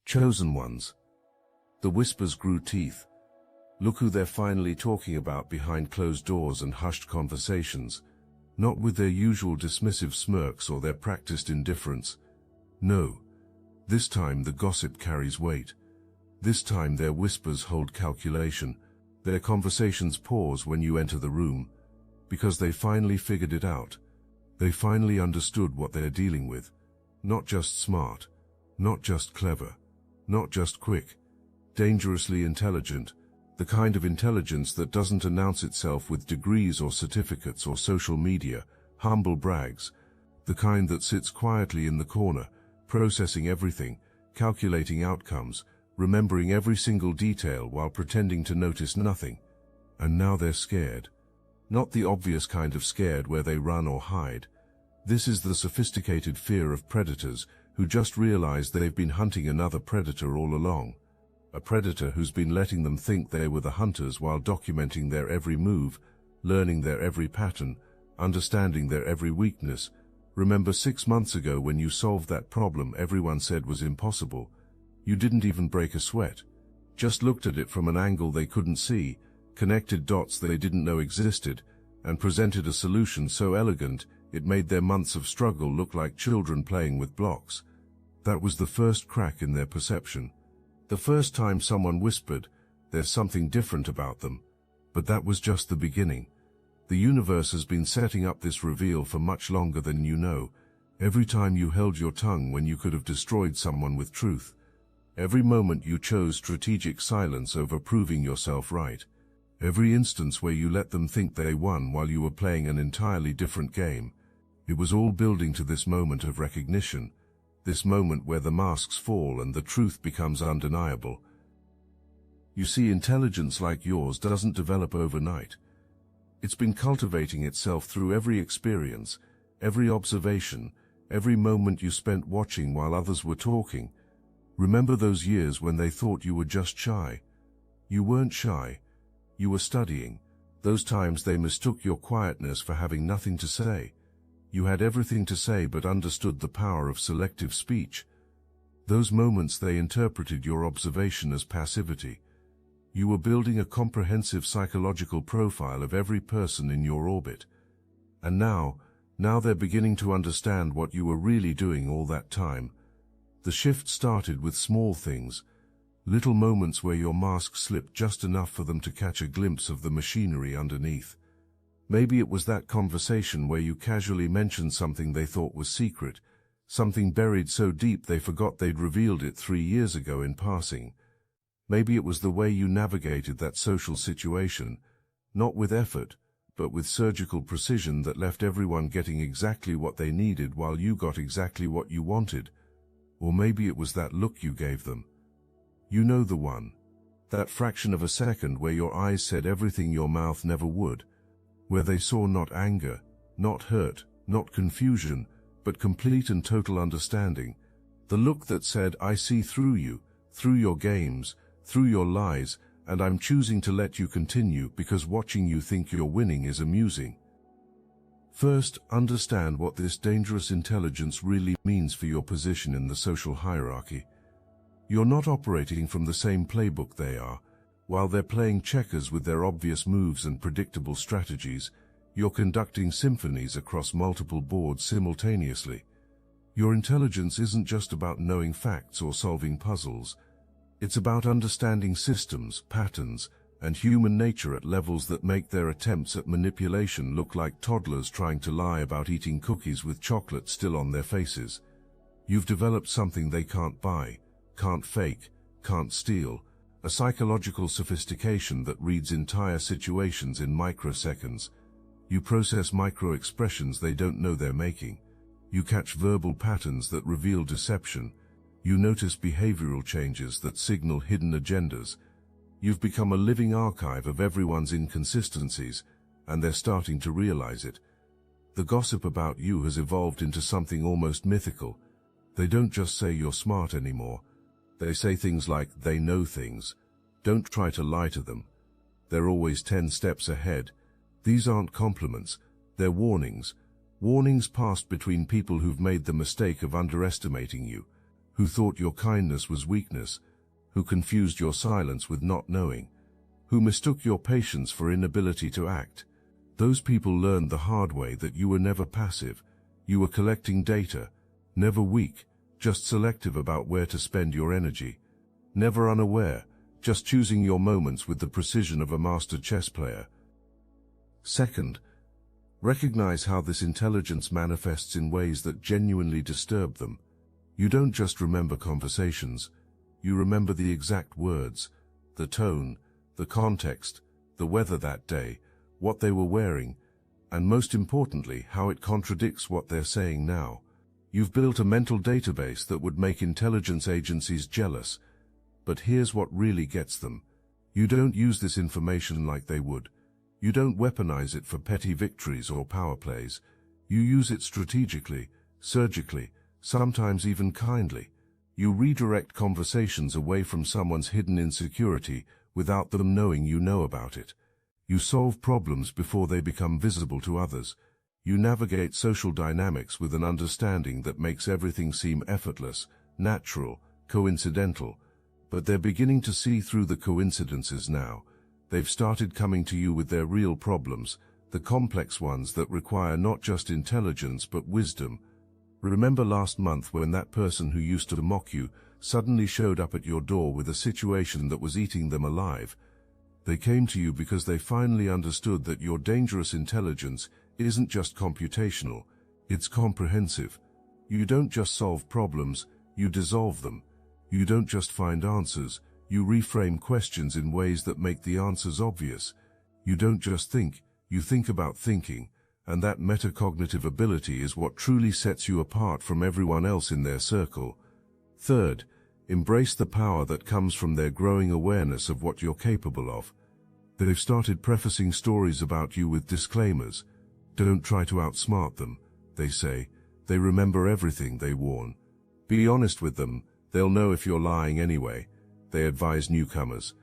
Chosen ones. The whispers grew teeth. Look who they're finally talking about behind closed doors and hushed conversations, not with their usual dismissive smirks or their practiced indifference. No. This time the gossip carries weight. This time their whispers hold calculation. Their conversations pause when you enter the room, because they finally figured it out. They finally understood what they're dealing with. Not just smart, not just clever, not just quick, dangerously intelligent, the kind of intelligence that doesn't announce itself with degrees or certificates or social media, humble brags, the kind that sits quietly in the corner, processing everything, calculating outcomes, remembering every single detail while pretending to notice nothing. And now they're scared. Not the obvious kind of scared where they run or hide. This is the sophisticated fear of predators who just realized they've been hunting another predator all along. A predator who's been letting them think they were the hunters while documenting their every move, learning their every pattern, understanding their every weakness. Remember 6 months ago when you solved that problem everyone said was impossible? You didn't even break a sweat. Just looked at it from an angle they couldn't see, connected dots they didn't know existed, and presented a solution so elegant it made their months of struggle look like children playing with blocks. That was the first crack in their perception. The first time someone whispered, "There's something different about them." But that was just the beginning. The universe has been setting up this reveal for much longer than you know. Every time you held your tongue when you could have destroyed someone with truth. Every moment you chose strategic silence over proving yourself right. Every instance where you let them think they won while you were playing an entirely different game. It was all building to this moment of recognition, this moment where the masks fall and the truth becomes undeniable. You see, intelligence like yours doesn't develop overnight. It's been cultivating itself through every experience, every observation, every moment you spent watching while others were talking. Remember those years when they thought you were just shy? You weren't shy. You were studying. Those times they mistook your quietness for having nothing to say. You had everything to say but understood the power of selective speech. Those moments they interpreted your observation as passivity. You were building a comprehensive psychological profile of every person in your orbit. And now they're beginning to understand what you were really doing all that time. The shift started with small things, little moments where your mask slipped just enough for them to catch a glimpse of the machinery underneath. Maybe it was that conversation where you casually mentioned something they thought was secret, something buried so deep they forgot they'd revealed it 3 years ago in passing. Maybe it was the way you navigated that social situation, not with effort, but with surgical precision that left everyone getting exactly what they needed while you got exactly what you wanted. Or maybe it was that look you gave them. You know the one. That fraction of a second where your eyes said everything your mouth never would. Where they saw not anger, not hurt, not confusion, but complete and total understanding. The look that said, "I see through you, through your games, through your lies, and I'm choosing to let you continue because watching you think you're winning is amusing." First, understand what this dangerous intelligence really means for your position in the social hierarchy. You're not operating from the same playbook they are. While they're playing checkers with their obvious moves and predictable strategies, you're conducting symphonies across multiple boards simultaneously. Your intelligence isn't just about knowing facts or solving puzzles. It's about understanding systems, patterns, and human nature at levels that make their attempts at manipulation look like toddlers trying to lie about eating cookies with chocolate still on their faces. You've developed something they can't buy, can't fake, can't steal, a psychological sophistication that reads entire situations in microseconds. You process micro-expressions they don't know they're making. You catch verbal patterns that reveal deception. You notice behavioral changes that signal hidden agendas. You've become a living archive of everyone's inconsistencies, and they're starting to realize it. The gossip about you has evolved into something almost mythical. They don't just say you're smart anymore. They say things like, "They know things." Don't try to lie to them. They're always 10 steps ahead. These aren't compliments, they're warnings. Warnings passed between people who've made the mistake of underestimating you, who thought your kindness was weakness, who confused your silence with not knowing, who mistook your patience for inability to act. Those people learned the hard way that you were never passive. You were collecting data, never weak, just selective about where to spend your energy. Never unaware, just choosing your moments with the precision of a master chess player. Second, recognize how this intelligence manifests in ways that genuinely disturb them. You don't just remember conversations, you remember the exact words, the tone, the context, the weather that day, what they were wearing, and most importantly, how it contradicts what they're saying now. You've built a mental database that would make intelligence agencies jealous. But here's what really gets them. You don't use this information like they would. You don't weaponize it for petty victories or power plays. You use it strategically, surgically, sometimes even kindly. You redirect conversations away from someone's hidden insecurity without them knowing you know about it. You solve problems before they become visible to others. You navigate social dynamics with an understanding that makes everything seem effortless, natural, coincidental. But they're beginning to see through the coincidences now. They've started coming to you with their real problems, the complex ones that require not just intelligence but wisdom. Remember last month when that person who used to mock you suddenly showed up at your door with a situation that was eating them alive? They came to you because they finally understood that your dangerous intelligence isn't just computational, it's comprehensive. You don't just solve problems, you dissolve them. You don't just find answers, you reframe questions in ways that make the answers obvious. You don't just think, you think about thinking, and that metacognitive ability is what truly sets you apart from everyone else in their circle. Third, embrace the power that comes from their growing awareness of what you're capable of. They've started prefacing stories about you with disclaimers. Don't try to outsmart them, they say. They remember everything, they warn. Be honest with them, they'll know if you're lying anyway, they advise newcomers.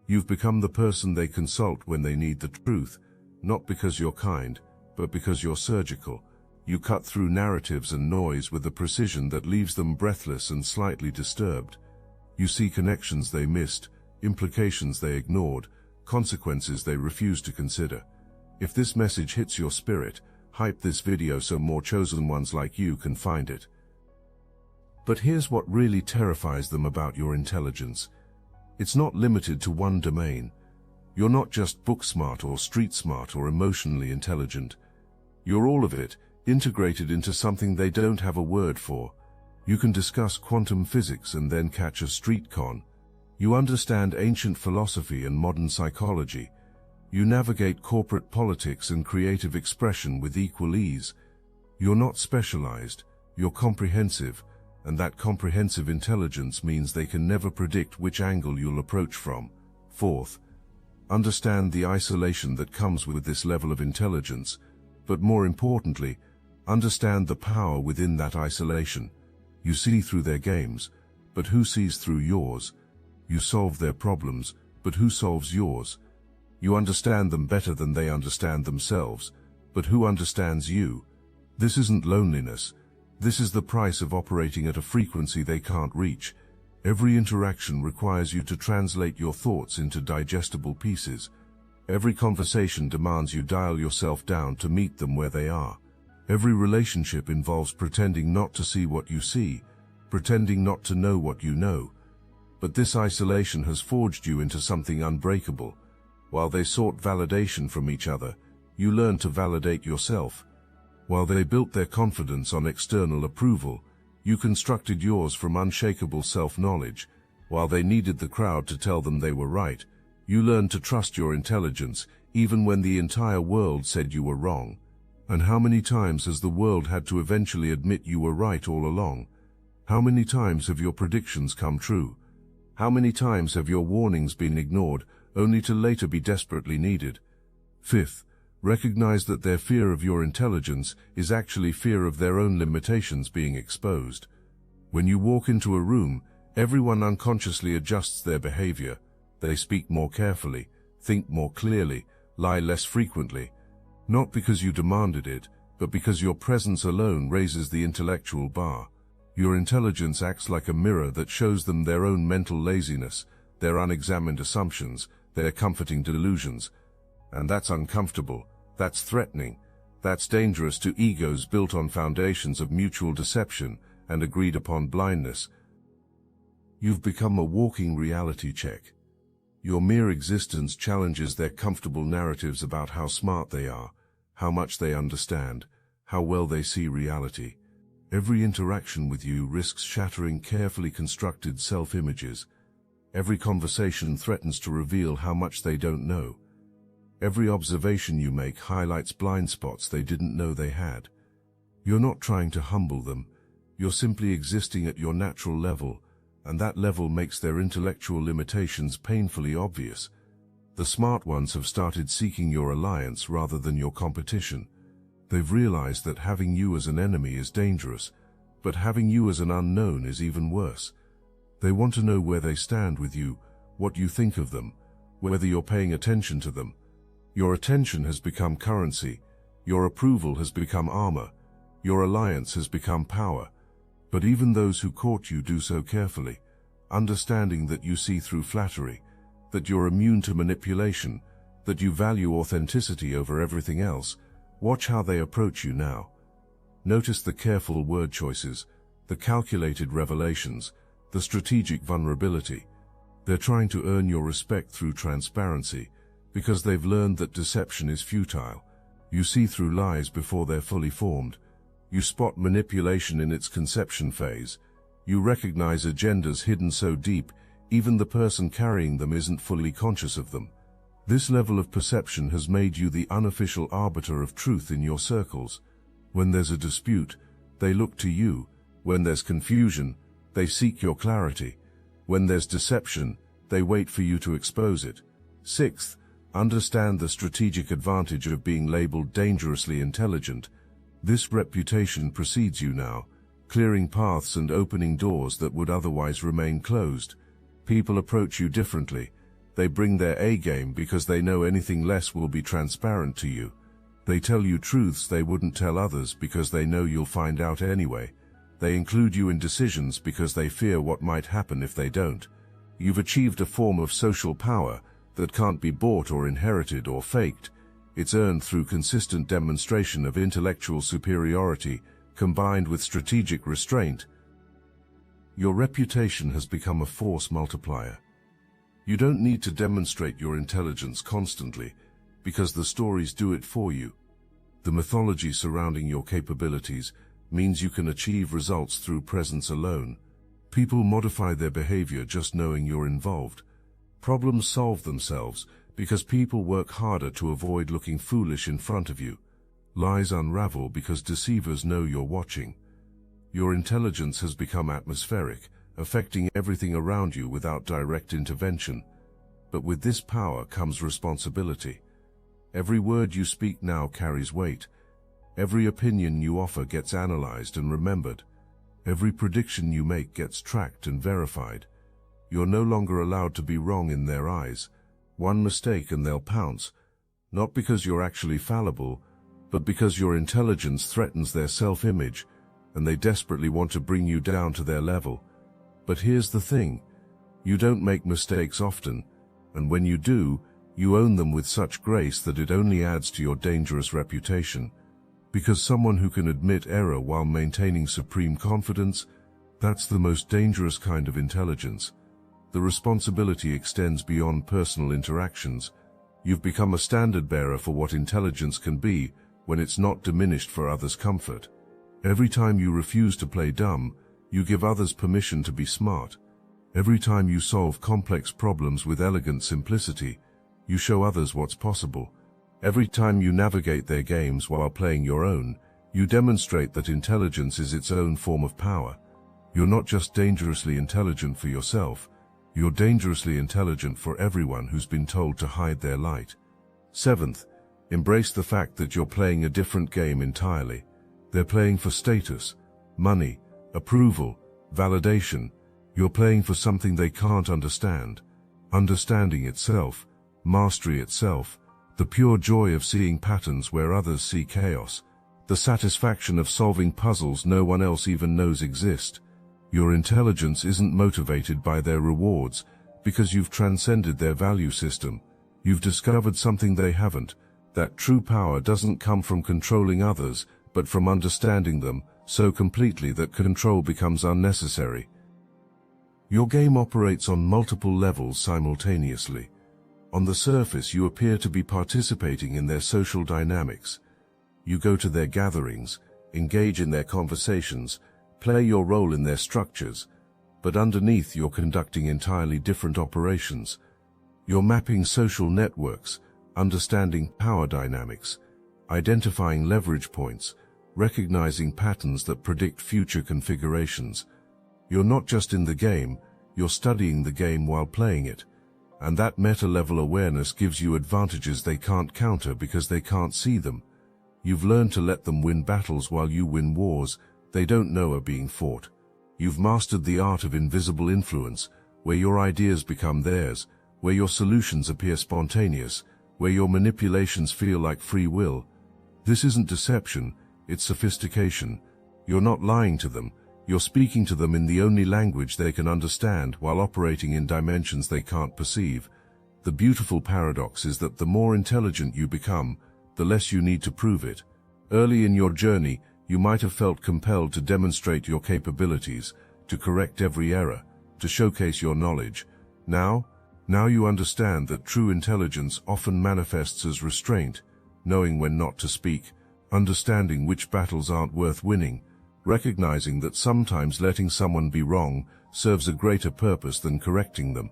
You've become the person they consult when they need the truth, not because you're kind, but because you're surgical. You cut through narratives and noise with a precision that leaves them breathless and slightly disturbed. You see connections they missed, implications they ignored, consequences they refused to consider. If this message hits your spirit, hype this video so more chosen ones like you can find it. But here's what really terrifies them about your intelligence. It's not limited to one domain. You're not just book smart or street smart or emotionally intelligent. You're all of it, integrated into something they don't have a word for. You can discuss quantum physics and then catch a street con. You understand ancient philosophy and modern psychology. You navigate corporate politics and creative expression with equal ease. You're not specialized, you're comprehensive, and that comprehensive intelligence means they can never predict which angle you'll approach from. Fourth, understand the isolation that comes with this level of intelligence, but more importantly, understand the power within that isolation. You see through their games, but who sees through yours? You solve their problems, but who solves yours? You understand them better than they understand themselves, but who understands you? This isn't loneliness. This is the price of operating at a frequency they can't reach. Every interaction requires you to translate your thoughts into digestible pieces. Every conversation demands you dial yourself down to meet them where they are. Every relationship involves pretending not to see what you see, pretending not to know what you know. But this isolation has forged you into something unbreakable. While they sought validation from each other, you learned to validate yourself. While they built their confidence on external approval, you constructed yours from unshakable self-knowledge. While they needed the crowd to tell them they were right, you learned to trust your intelligence even when the entire world said you were wrong. And how many times has the world had to eventually admit you were right all along? How many times have your predictions come true? How many times have your warnings been ignored, only to later be desperately needed? Fifth, recognize that their fear of your intelligence is actually fear of their own limitations being exposed. When you walk into a room, everyone unconsciously adjusts their behavior. They speak more carefully, think more clearly, lie less frequently. Not because you demanded it, but because your presence alone raises the intellectual bar. Your intelligence acts like a mirror that shows them their own mental laziness, their unexamined assumptions, their comforting delusions. And that's uncomfortable, that's threatening, that's dangerous to egos built on foundations of mutual deception and agreed-upon blindness. You've become a walking reality check. Your mere existence challenges their comfortable narratives about how smart they are, how much they understand, how well they see reality. Every interaction with you risks shattering carefully constructed self-images. Every conversation threatens to reveal how much they don't know. Every observation you make highlights blind spots they didn't know they had. You're not trying to humble them, you're simply existing at your natural level, and that level makes their intellectual limitations painfully obvious. The smart ones have started seeking your alliance rather than your competition. They've realized that having you as an enemy is dangerous, but having you as an unknown is even worse. They want to know where they stand with you, what you think of them, whether you're paying attention to them. Your attention has become currency, your approval has become armor, your alliance has become power. But even those who court you do so carefully, understanding that you see through flattery, that you're immune to manipulation, that you value authenticity over everything else. Watch how they approach you now. Notice the careful word choices, the calculated revelations, the strategic vulnerability. They're trying to earn your respect through transparency, because they've learned that deception is futile. You see through lies before they're fully formed. You spot manipulation in its conception phase. You recognize agendas hidden so deep, even the person carrying them isn't fully conscious of them. This level of perception has made you the unofficial arbiter of truth in your circles. When there's a dispute, they look to you. When there's confusion, they seek your clarity. When there's deception, they wait for you to expose it. Sixth, understand the strategic advantage of being labeled dangerously intelligent. This reputation precedes you now, clearing paths and opening doors that would otherwise remain closed. People approach you differently. They bring their A-game because they know anything less will be transparent to you. They tell you truths they wouldn't tell others because they know you'll find out anyway. They include you in decisions because they fear what might happen if they don't. You've achieved a form of social power that can't be bought or inherited or faked. It's earned through consistent demonstration of intellectual superiority, combined with strategic restraint. Your reputation has become a force multiplier. You don't need to demonstrate your intelligence constantly, because the stories do it for you. The mythology surrounding your capabilities means you can achieve results through presence alone. People modify their behavior just knowing you're involved. Problems solve themselves because people work harder to avoid looking foolish in front of you. Lies unravel because deceivers know you're watching. Your intelligence has become atmospheric, affecting everything around you without direct intervention. But with this power comes responsibility. Every word you speak now carries weight. Every opinion you offer gets analyzed and remembered. Every prediction you make gets tracked and verified. You're no longer allowed to be wrong in their eyes. One mistake and they'll pounce, not because you're actually fallible, but because your intelligence threatens their self-image, and they desperately want to bring you down to their level. But here's the thing, you don't make mistakes often, and when you do, you own them with such grace that it only adds to your dangerous reputation. Because someone who can admit error while maintaining supreme confidence, that's the most dangerous kind of intelligence. The responsibility extends beyond personal interactions. You've become a standard bearer for what intelligence can be when it's not diminished for others' comfort. Every time you refuse to play dumb, you give others permission to be smart. Every time you solve complex problems with elegant simplicity, you show others what's possible. Every time you navigate their games while playing your own, you demonstrate that intelligence is its own form of power. You're not just dangerously intelligent for yourself, you're dangerously intelligent for everyone who's been told to hide their light. Seventh, embrace the fact that you're playing a different game entirely. They're playing for status, money, approval, validation. You're playing for something they can't understand. Understanding itself, mastery itself, the pure joy of seeing patterns where others see chaos, the satisfaction of solving puzzles no one else even knows exist. Your intelligence isn't motivated by their rewards, because you've transcended their value system. You've discovered something they haven't, that true power doesn't come from controlling others, but from understanding them so completely that control becomes unnecessary. Your game operates on multiple levels simultaneously. On the surface, you appear to be participating in their social dynamics. You go to their gatherings, engage in their conversations, play your role in their structures, but underneath you're conducting entirely different operations. You're mapping social networks, understanding power dynamics, identifying leverage points, recognizing patterns that predict future configurations. You're not just in the game, you're studying the game while playing it. And that meta-level awareness gives you advantages they can't counter because they can't see them. You've learned to let them win battles while you win wars they don't know are being fought. You've mastered the art of invisible influence, where your ideas become theirs, where your solutions appear spontaneous, where your manipulations feel like free will. This isn't deception, it's sophistication. You're not lying to them, you're speaking to them in the only language they can understand while operating in dimensions they can't perceive. The beautiful paradox is that the more intelligent you become, the less you need to prove it. Early in your journey, you might have felt compelled to demonstrate your capabilities, to correct every error, to showcase your knowledge. Now you understand that true intelligence often manifests as restraint, knowing when not to speak, understanding which battles aren't worth winning, recognizing that sometimes letting someone be wrong serves a greater purpose than correcting them.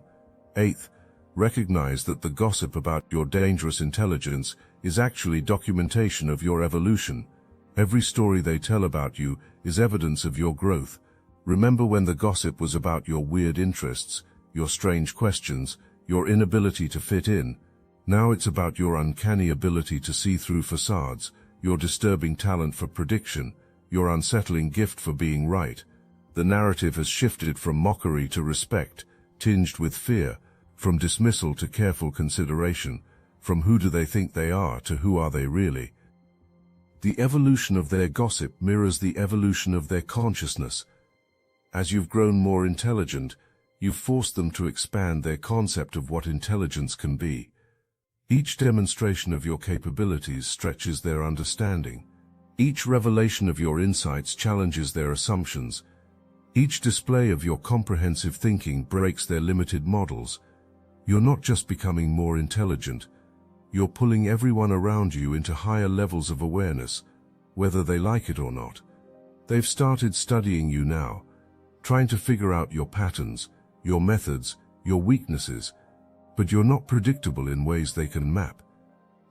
8th, recognize that the gossip about your dangerous intelligence is actually documentation of your evolution. Every story they tell about you is evidence of your growth. Remember when the gossip was about your weird interests, your strange questions, your inability to fit in. Now it's about your uncanny ability to see through facades, your disturbing talent for prediction, your unsettling gift for being right. The narrative has shifted from mockery to respect, tinged with fear, from dismissal to careful consideration, from who do they think they are to who are they really. The evolution of their gossip mirrors the evolution of their consciousness. As you've grown more intelligent, you've forced them to expand their concept of what intelligence can be. Each demonstration of your capabilities stretches their understanding. Each revelation of your insights challenges their assumptions. Each display of your comprehensive thinking breaks their limited models. You're not just becoming more intelligent, you're pulling everyone around you into higher levels of awareness, whether they like it or not. They've started studying you now, trying to figure out your patterns, your methods, your weaknesses, but you're not predictable in ways they can map.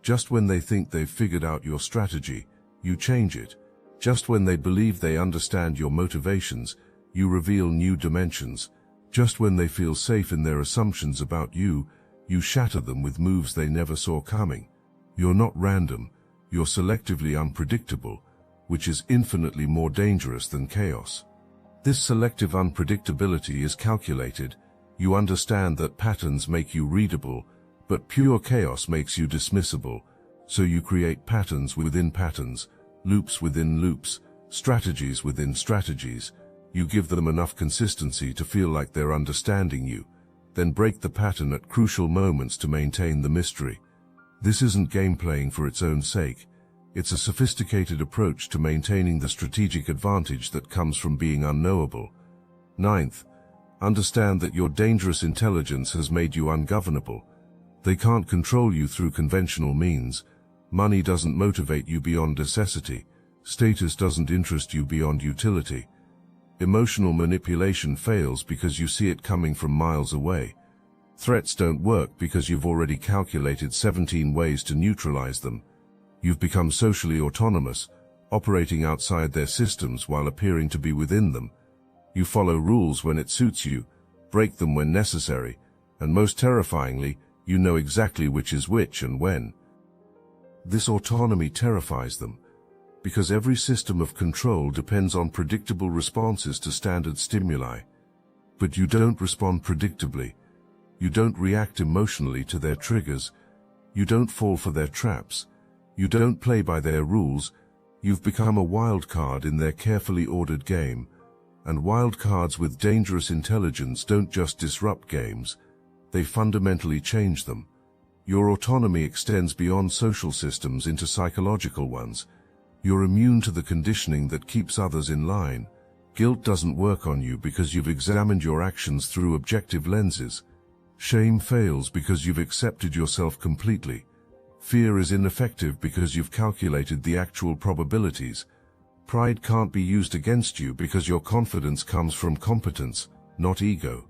Just when they think they've figured out your strategy, you change it. Just when they believe they understand your motivations, you reveal new dimensions. Just when they feel safe in their assumptions about you, you shatter them with moves they never saw coming. You're not random, you're selectively unpredictable, which is infinitely more dangerous than chaos. This selective unpredictability is calculated. You understand that patterns make you readable, but pure chaos makes you dismissible. So you create patterns within patterns, loops within loops, strategies within strategies. You give them enough consistency to feel like they're understanding you, then break the pattern at crucial moments to maintain the mystery. This isn't game playing for its own sake. It's a sophisticated approach to maintaining the strategic advantage that comes from being unknowable. 9th, understand that your dangerous intelligence has made you ungovernable. They can't control you through conventional means. Money doesn't motivate you beyond necessity. Status doesn't interest you beyond utility. Emotional manipulation fails because you see it coming from miles away. Threats don't work because you've already calculated 17 ways to neutralize them. You've become socially autonomous, operating outside their systems while appearing to be within them. You follow rules when it suits you, break them when necessary, and most terrifyingly, you know exactly which is which and when. This autonomy terrifies them, because every system of control depends on predictable responses to standard stimuli. But you don't respond predictably. You don't react emotionally to their triggers. You don't fall for their traps. You don't play by their rules. You've become a wild card in their carefully ordered game. And wildcards with dangerous intelligence don't just disrupt games, they fundamentally change them. Your autonomy extends beyond social systems into psychological ones. You're immune to the conditioning that keeps others in line. Guilt doesn't work on you because you've examined your actions through objective lenses. Shame fails because you've accepted yourself completely. Fear is ineffective because you've calculated the actual probabilities. Pride can't be used against you because your confidence comes from competence, not ego.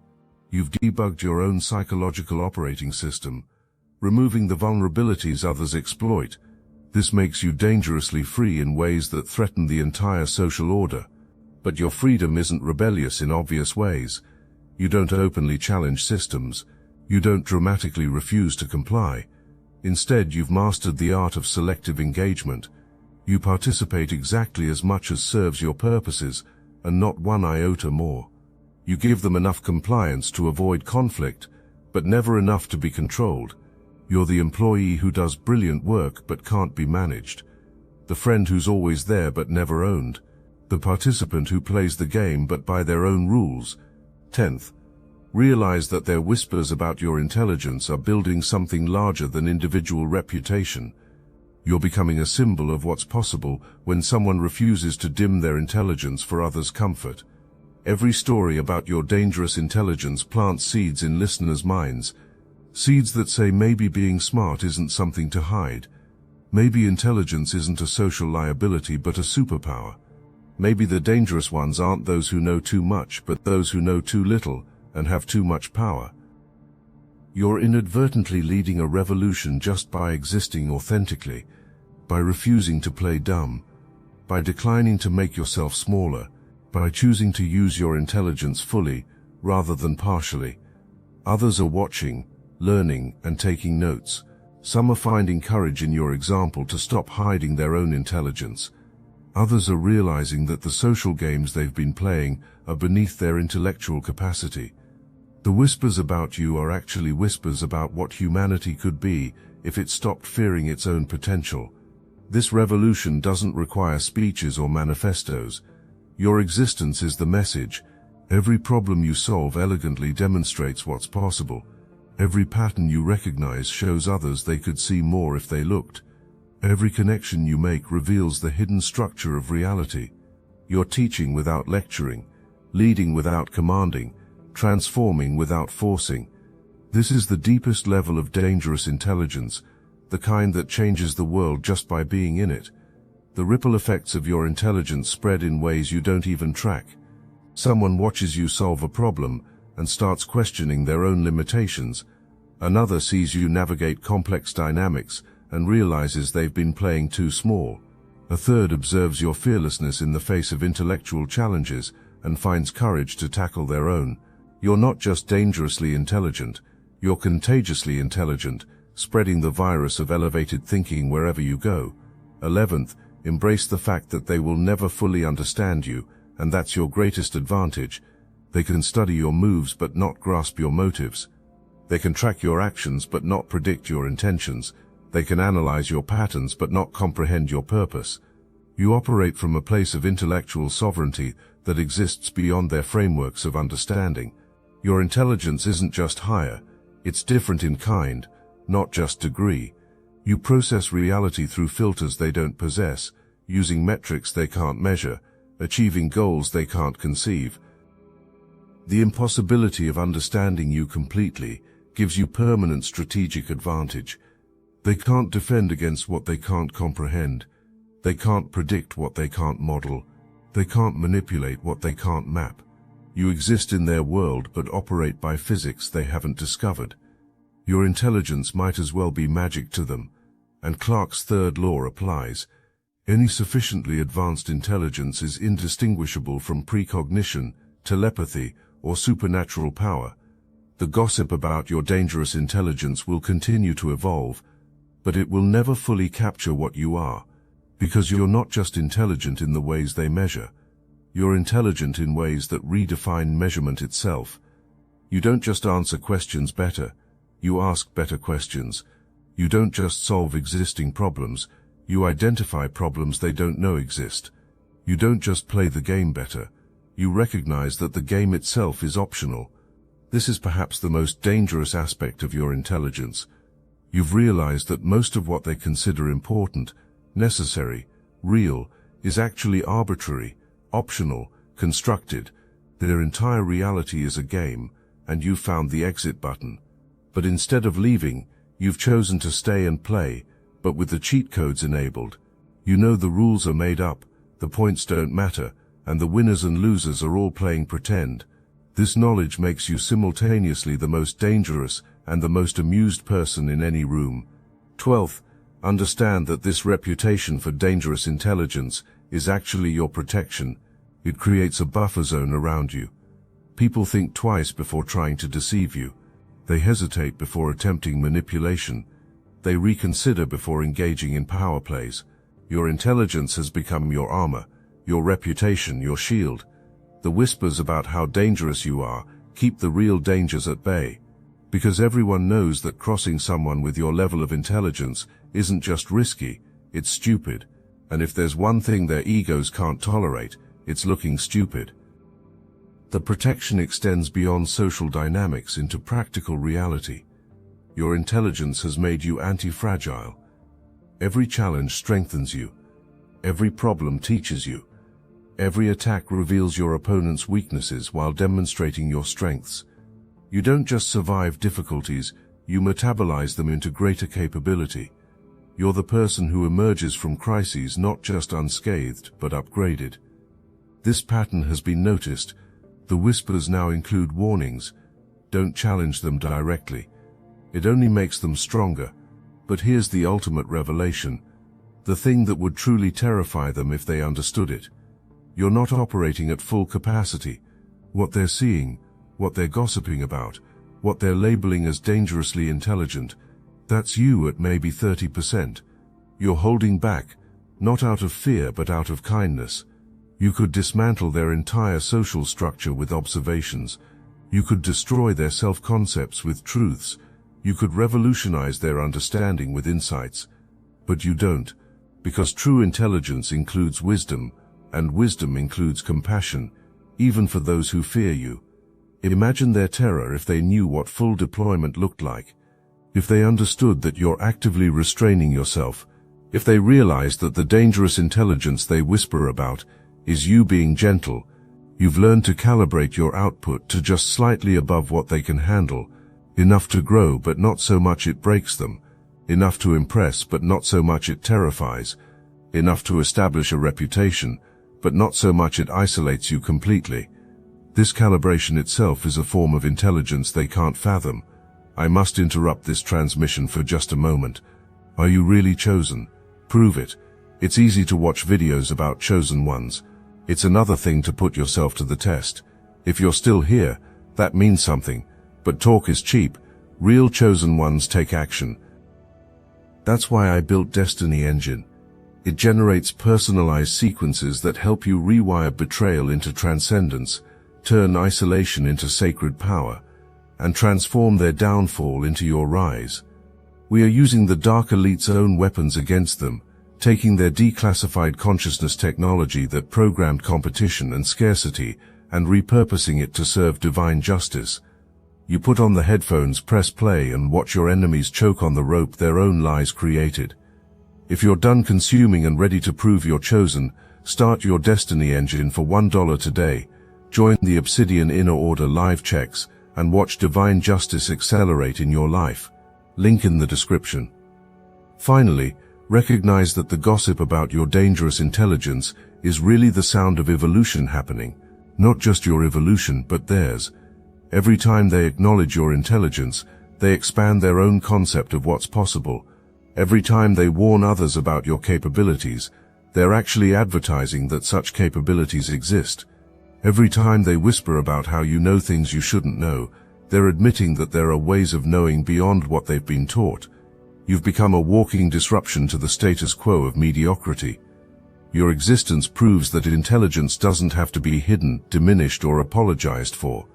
You've debugged your own psychological operating system, removing the vulnerabilities others exploit. This makes you dangerously free in ways that threaten the entire social order. But your freedom isn't rebellious in obvious ways. You don't openly challenge systems. You don't dramatically refuse to comply. Instead, you've mastered the art of selective engagement. You participate exactly as much as serves your purposes, and not one iota more. You give them enough compliance to avoid conflict, but never enough to be controlled. You're the employee who does brilliant work but can't be managed. The friend who's always there but never owned. The participant who plays the game but by their own rules. 10th, realize that their whispers about your intelligence are building something larger than individual reputation. You're becoming a symbol of what's possible when someone refuses to dim their intelligence for others' comfort. Every story about your dangerous intelligence plants seeds in listeners' minds, seeds that say maybe being smart isn't something to hide. Maybe intelligence isn't a social liability but a superpower. Maybe the dangerous ones aren't those who know too much but those who know too little and have too much power. You're inadvertently leading a revolution just by existing authentically, by refusing to play dumb, by declining to make yourself smaller, by choosing to use your intelligence fully rather than partially. Others are watching, learning, and taking notes. Some are finding courage in your example to stop hiding their own intelligence. Others are realizing that the social games they've been playing are beneath their intellectual capacity. The whispers about you are actually whispers about what humanity could be if it stopped fearing its own potential. This revolution doesn't require speeches or manifestos. Your existence is the message. Every problem you solve elegantly demonstrates what's possible. Every pattern you recognize shows others they could see more if they looked. Every connection you make reveals the hidden structure of reality. You're teaching without lecturing, leading without commanding, transforming without forcing. This is the deepest level of dangerous intelligence, the kind that changes the world just by being in it. The ripple effects of your intelligence spread in ways you don't even track. Someone watches you solve a problem and starts questioning their own limitations. Another sees you navigate complex dynamics and realizes they've been playing too small. A third observes your fearlessness in the face of intellectual challenges and finds courage to tackle their own. You're not just dangerously intelligent, you're contagiously intelligent, spreading the virus of elevated thinking wherever you go. 11th, embrace the fact that they will never fully understand you, and that's your greatest advantage. They can study your moves but not grasp your motives. They can track your actions but not predict your intentions. They can analyze your patterns but not comprehend your purpose. You operate from a place of intellectual sovereignty that exists beyond their frameworks of understanding. Your intelligence isn't just higher, it's different in kind, not just degree. You process reality through filters they don't possess, using metrics they can't measure, achieving goals they can't conceive. The impossibility of understanding you completely gives you permanent strategic advantage. They can't defend against what they can't comprehend. They can't predict what they can't model. They can't manipulate what they can't map. You exist in their world but operate by physics they haven't discovered. Your intelligence might as well be magic to them, and Clarke's third law applies. Any sufficiently advanced intelligence is indistinguishable from precognition, telepathy, or supernatural power. The gossip about your dangerous intelligence will continue to evolve, but it will never fully capture what you are, because you're not just intelligent in the ways they measure. You're intelligent in ways that redefine measurement itself. You don't just answer questions better, you ask better questions. You don't just solve existing problems, you identify problems they don't know exist. You don't just play the game better, You recognize that the game itself is optional. This is perhaps the most dangerous aspect of your intelligence. You've realized that most of what they consider important, necessary, real, is actually arbitrary, optional, constructed. Their entire reality is a game, and you've found the exit button. But instead of leaving, you've chosen to stay and play, but with the cheat codes enabled. You know the rules are made up, the points don't matter, and the winners and losers are all playing pretend. This knowledge makes you simultaneously the most dangerous and the most amused person in any room. 12th, understand that this reputation for dangerous intelligence is actually your protection. It creates a buffer zone around you. People think twice before trying to deceive you. They hesitate before attempting manipulation. They reconsider before engaging in power plays. Your intelligence has become your armor, your reputation, your shield. The whispers about how dangerous you are keep the real dangers at bay. Because everyone knows that crossing someone with your level of intelligence isn't just risky, it's stupid. And if there's one thing their egos can't tolerate, it's looking stupid. The protection extends beyond social dynamics into practical reality. Your intelligence has made you anti-fragile. Every challenge strengthens you. Every problem teaches you. Every attack reveals your opponent's weaknesses while demonstrating your strengths. You don't just survive difficulties, you metabolize them into greater capability. You're the person who emerges from crises not just unscathed, but upgraded. This pattern has been noticed. The whispers now include warnings. Don't challenge them directly. It only makes them stronger. But here's the ultimate revelation. The thing that would truly terrify them if they understood it. You're not operating at full capacity. What they're seeing, what they're gossiping about, what they're labeling as dangerously intelligent, that's you at maybe 30%. You're holding back, not out of fear but out of kindness. You could dismantle their entire social structure with observations. You could destroy their self-concepts with truths. You could revolutionize their understanding with insights. But you don't, because true intelligence includes wisdom, and wisdom includes compassion, even for those who fear you. Imagine their terror if they knew what full deployment looked like. If they understood that you're actively restraining yourself. If they realized that the dangerous intelligence they whisper about is you being gentle. You've learned to calibrate your output to just slightly above what they can handle. Enough to grow but not so much it breaks them. Enough to impress but not so much it terrifies. Enough to establish a reputation, but not so much it isolates you completely. This calibration itself is a form of intelligence they can't fathom. I must interrupt this transmission for just a moment. Are you really chosen? Prove it. It's easy to watch videos about chosen ones. It's another thing to put yourself to the test. If you're still here, that means something. But talk is cheap. Real chosen ones take action. That's why I built Destiny Engine. It generates personalized sequences that help you rewire betrayal into transcendence, turn isolation into sacred power, and transform their downfall into your rise. We are using the Dark Elite's own weapons against them, taking their declassified consciousness technology that programmed competition and scarcity and repurposing it to serve divine justice. You put on the headphones, press play, and watch your enemies choke on the rope their own lies created. If you're done consuming and ready to prove you're chosen, start your Destiny Engine for $1 today. Join the Obsidian Inner Order live checks and watch divine justice accelerate in your life. Link in the description. Finally, recognize that the gossip about your dangerous intelligence is really the sound of evolution happening. Not just your evolution, but theirs. Every time they acknowledge your intelligence, they expand their own concept of what's possible. Every time they warn others about your capabilities, they're actually advertising that such capabilities exist. Every time they whisper about how you know things you shouldn't know, they're admitting that there are ways of knowing beyond what they've been taught. You've become a walking disruption to the status quo of mediocrity. Your existence proves that intelligence doesn't have to be hidden, diminished, or apologized for.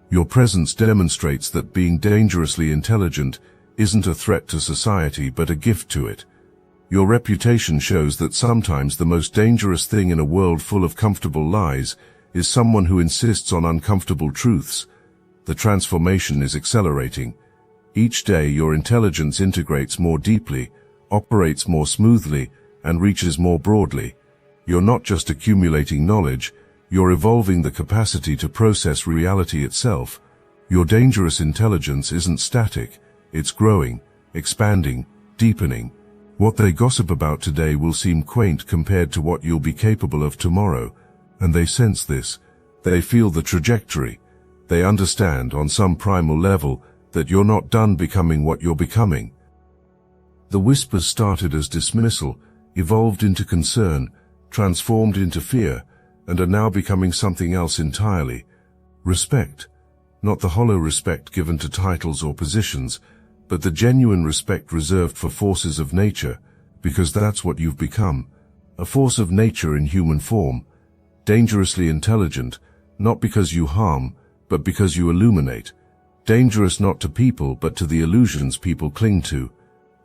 Your presence demonstrates that being dangerously intelligent isn't a threat to society but a gift to it. Your reputation shows that sometimes the most dangerous thing in a world full of comfortable lies is someone who insists on uncomfortable truths. The transformation is accelerating. Each day your intelligence integrates more deeply, operates more smoothly, and reaches more broadly. You're not just accumulating knowledge, you're evolving the capacity to process reality itself. Your dangerous intelligence isn't static, it's growing, expanding, deepening. What they gossip about today will seem quaint compared to what you'll be capable of tomorrow, and they sense this. They feel the trajectory. They understand on some primal level that you're not done becoming what you're becoming. The whispers started as dismissal, evolved into concern, transformed into fear, and are now becoming something else entirely. Respect. Not the hollow respect given to titles or positions, but the genuine respect reserved for forces of nature, because that's what you've become. A force of nature in human form. Dangerously intelligent, not because you harm, but because you illuminate. Dangerous not to people but to the illusions people cling to.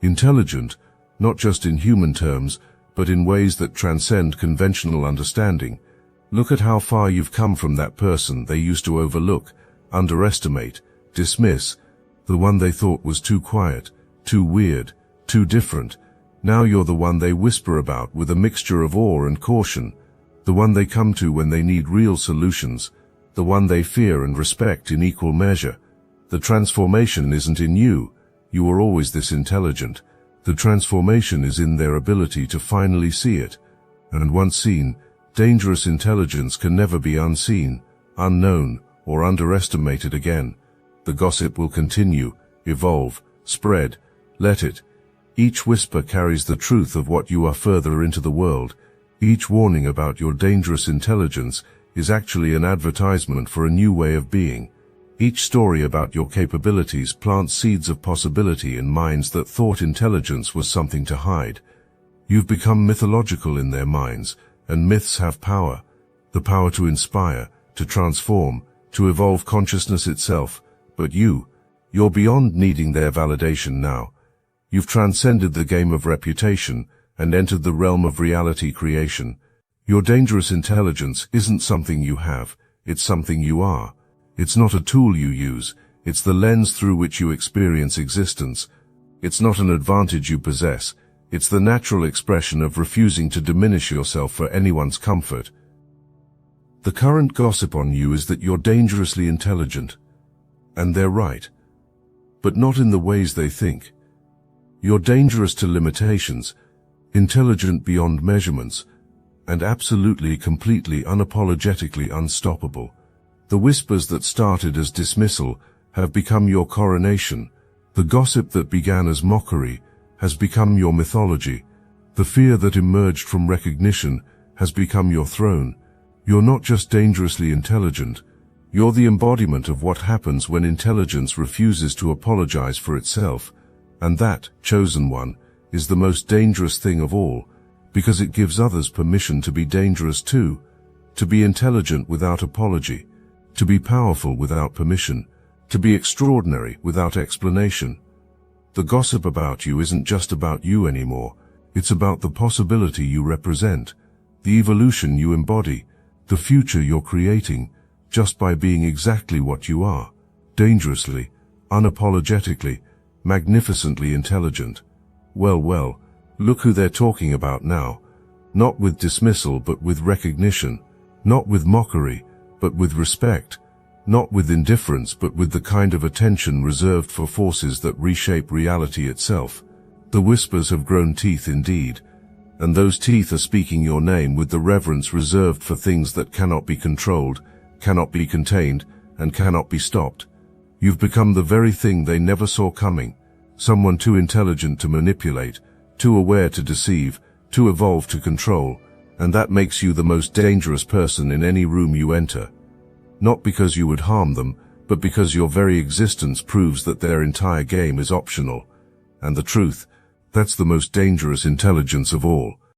Intelligent, not just in human terms, but in ways that transcend conventional understanding. Look at how far you've come from that person they used to overlook, underestimate, dismiss, the one they thought was too quiet, too weird, too different. Now you're the one they whisper about with a mixture of awe and caution, the one they come to when they need real solutions, the one they fear and respect in equal measure. The transformation isn't in you. You were always this intelligent. The transformation is in their ability to finally see it. And once seen, dangerous intelligence can never be unseen, unknown, or underestimated again. The gossip will continue, evolve, spread. Let it. Each whisper carries the truth of what you are further into the world. Each warning about your dangerous intelligence is actually an advertisement for a new way of being. Each story about your capabilities plants seeds of possibility in minds that thought intelligence was something to hide. You've become mythological in their minds, and myths have power. The power to inspire, to transform, to evolve consciousness itself. But you're beyond needing their validation now. You've transcended the game of reputation and entered the realm of reality creation. Your dangerous intelligence isn't something you have, it's something you are. It's not a tool you use, it's the lens through which you experience existence. It's not an advantage you possess, it's the natural expression of refusing to diminish yourself for anyone's comfort. The current gossip on you is that you're dangerously intelligent. And they're right. But not in the ways they think. You're dangerous to limitations, intelligent beyond measurements, and absolutely, completely, unapologetically unstoppable. The whispers that started as dismissal have become your coronation. The gossip that began as mockery has become your mythology. The fear that emerged from recognition has become your throne. You're not just dangerously intelligent, you're the embodiment of what happens when intelligence refuses to apologize for itself. And that, chosen one, is the most dangerous thing of all, because it gives others permission to be dangerous too, to be intelligent without apology, to be powerful without permission, to be extraordinary without explanation. The gossip about you isn't just about you anymore, it's about the possibility you represent, the evolution you embody, the future you're creating, just by being exactly what you are, dangerously, unapologetically, magnificently intelligent. Well, look who they're talking about now. Not with dismissal but with recognition, not with mockery but with respect, not with indifference but with the kind of attention reserved for forces that reshape reality itself. The whispers have grown teeth indeed, and those teeth are speaking your name with the reverence reserved for things that cannot be controlled, cannot be contained, and cannot be stopped. You've become the very thing they never saw coming, someone too intelligent to manipulate, too aware to deceive, too evolved to control, and that makes you the most dangerous person in any room you enter. Not because you would harm them, but because your very existence proves that their entire game is optional. And the truth, that's the most dangerous intelligence of all.